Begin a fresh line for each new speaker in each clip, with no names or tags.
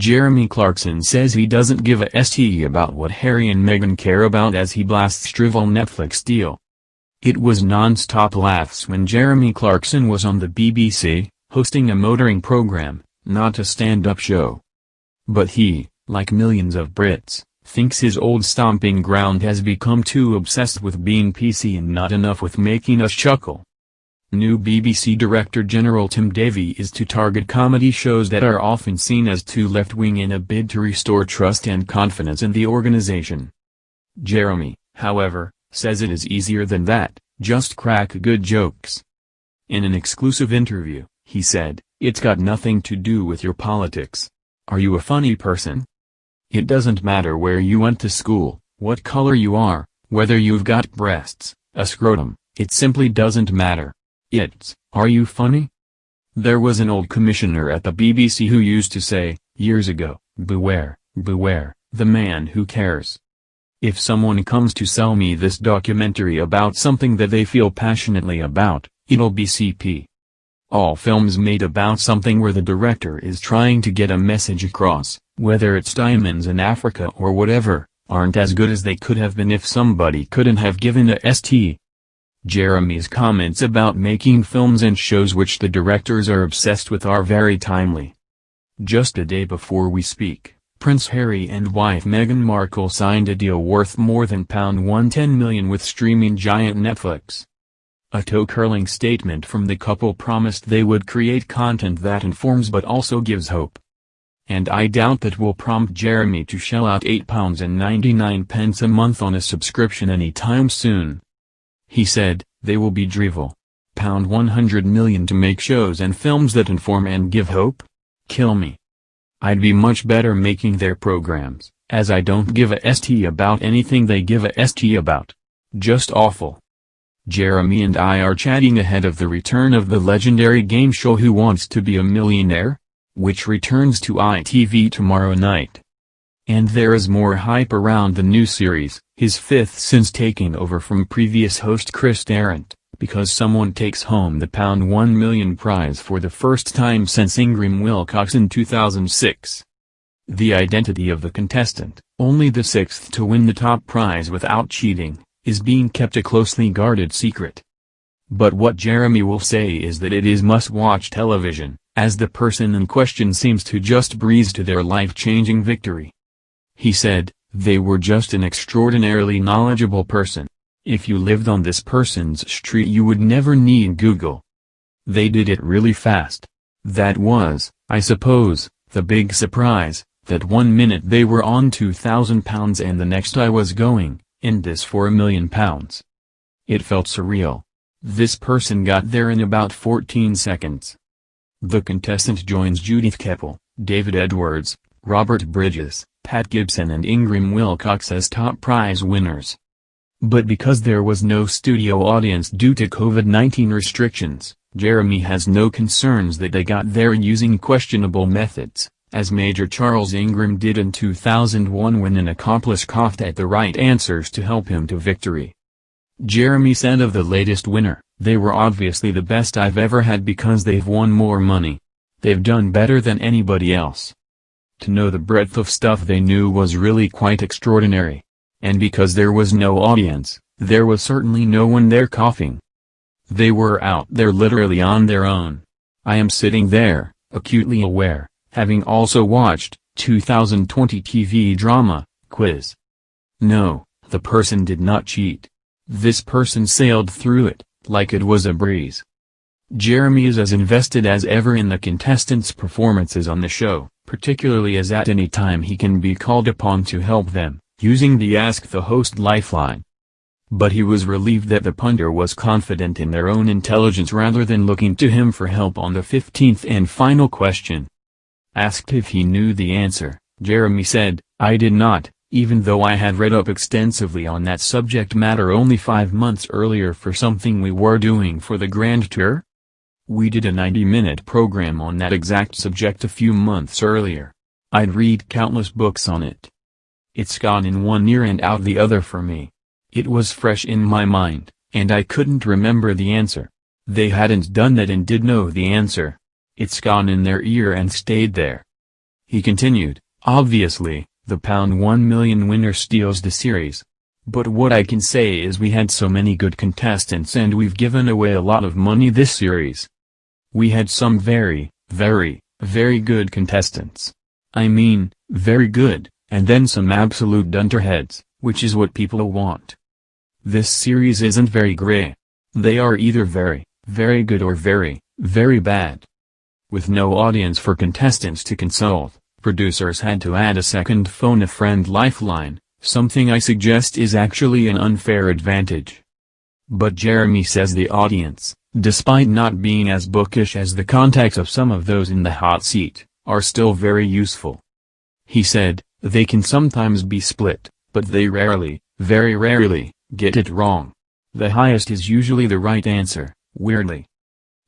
Jeremy Clarkson says he doesn't give a st about what Harry and Meghan care about as he blasts trivial Netflix deal. It was non-stop laughs when Jeremy Clarkson was on the BBC, hosting a motoring program, not a stand-up show. But he, like millions of Brits, thinks his old stomping ground has become too obsessed with being PC and not enough with making us chuckle. New BBC Director General Tim Davie is to target comedy shows that are often seen as too left-wing in a bid to restore trust and confidence in the organisation. Jeremy, however, says it is easier than that, just crack good jokes. In an exclusive interview, he said, "It's got nothing to do with your politics. Are you a funny person? It doesn't matter where you went to school, what color you are, whether you've got breasts, a scrotum, it simply doesn't matter. It's, are you funny?" There was an old commissioner at the BBC who used to say, years ago, "Beware, beware, the man who cares. If someone comes to sell me this documentary about something that they feel passionately about, it'll be CP." All films made about something where the director is trying to get a message across, whether it's diamonds in Africa or whatever, aren't as good as they could have been if somebody couldn't have given a st. Jeremy's comments about making films and shows which the directors are obsessed with are very timely. Just a day before we speak, Prince Harry and wife Meghan Markle signed a deal worth more than £110 million with streaming giant Netflix. A toe-curling statement from the couple promised they would create content that informs but also gives hope. And I doubt that will prompt Jeremy to shell out £8.99 a month on a subscription anytime soon. He said, "They will be drivel. £100 million to make shows and films that inform and give hope? Kill me. I'd be much better making their programs, as I don't give a st about anything they give a st about. Just awful." Jeremy and I are chatting ahead of the return of the legendary game show Who Wants to Be a Millionaire?, which returns to ITV tomorrow night. And there is more hype around the new series, his fifth since taking over from previous host Chris Tarrant, because someone takes home the £1 million prize for the first time since Ingram Wilcox in 2006. The identity of the contestant, only the sixth to win the top prize without cheating, is being kept a closely guarded secret. But what Jeremy will say is that it is must-watch television, as the person in question seems to just breeze to their life-changing victory. He said, "They were just an extraordinarily knowledgeable person. If you lived on this person's street you would never need Google. They did it really fast. That was, I suppose, the big surprise, that one minute they were on £2,000 and the next I was going, in this for £1 million. It felt surreal. This person got there in about 14 seconds. The contestant joins Judith Keppel, David Edwards, Robert Bridges, Pat Gibson and Ingram Wilcox as top prize winners. But because there was no studio audience due to COVID-19 restrictions, Jeremy has no concerns that they got there using questionable methods, as Major Charles Ingram did in 2001 when an accomplice coughed at the right answers to help him to victory. Jeremy said of the latest winner, "They were obviously the best I've ever had because they've won more money. They've done better than anybody else. To know the breadth of stuff they knew was really quite extraordinary. And because there was no audience, there was certainly no one there coughing. They were out there literally on their own. I am sitting there, acutely aware, having also watched 2020 TV drama, Quiz. No, the person did not cheat. This person sailed through it, like it was a breeze." Jeremy is as invested as ever in the contestants' performances on the show, particularly as at any time he can be called upon to help them, using the Ask the Host lifeline. But he was relieved that the punter was confident in their own intelligence rather than looking to him for help on the 15th and final question. Asked if he knew the answer, Jeremy said, "I did not, even though I had read up extensively on that subject matter only 5 months earlier for something we were doing for the Grand Tour. We did a 90-minute program on that exact subject a few months earlier. I'd read countless books on it. It's gone in one ear and out the other for me. It was fresh in my mind, and I couldn't remember the answer. They hadn't done that and did know the answer. It's gone in their ear and stayed there." He continued, obviously, the £1 million winner steals the series. But what I can say is we had so many good contestants and we've given away a lot of money this series. We had some very, very, very good contestants. I mean, very good, and then some absolute dunderheads, which is what people want. This series isn't very great. They are either very, very good or very, very bad. With no audience for contestants to consult, producers had to add a second phone-a-friend lifeline, something I suggest is actually an unfair advantage. But Jeremy says the audience, despite not being as bookish as the contacts of some of those in the hot seat, are still very useful. He said, they can sometimes be split, but they rarely, very rarely, get it wrong. The highest is usually the right answer, weirdly.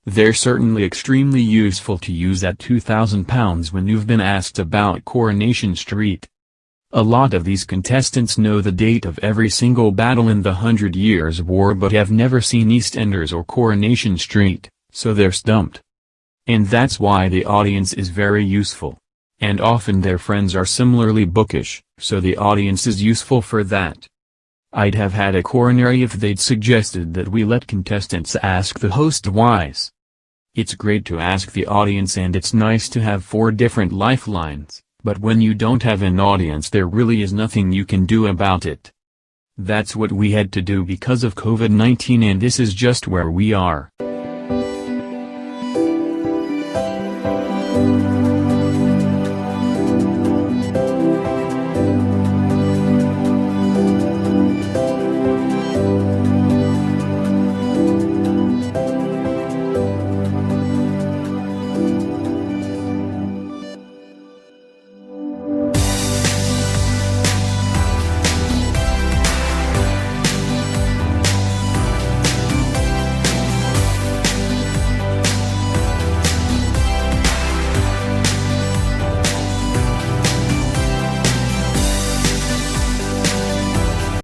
They're certainly extremely useful to use at £2,000 when you've been asked about Coronation Street. A lot of these contestants know the date of every single battle in the 100 Years' War but have never seen EastEnders or Coronation Street, so they're stumped. And that's why the audience is very useful. And often their friends are similarly bookish, so the audience is useful for that. I'd have had a coronary if they'd suggested that we let contestants ask the host whys. It's great to ask the audience and it's nice to have 4 different lifelines, but when you don't have an audience there really is nothing you can do about it. That's what we had to do because of COVID-19 and this is just where we are.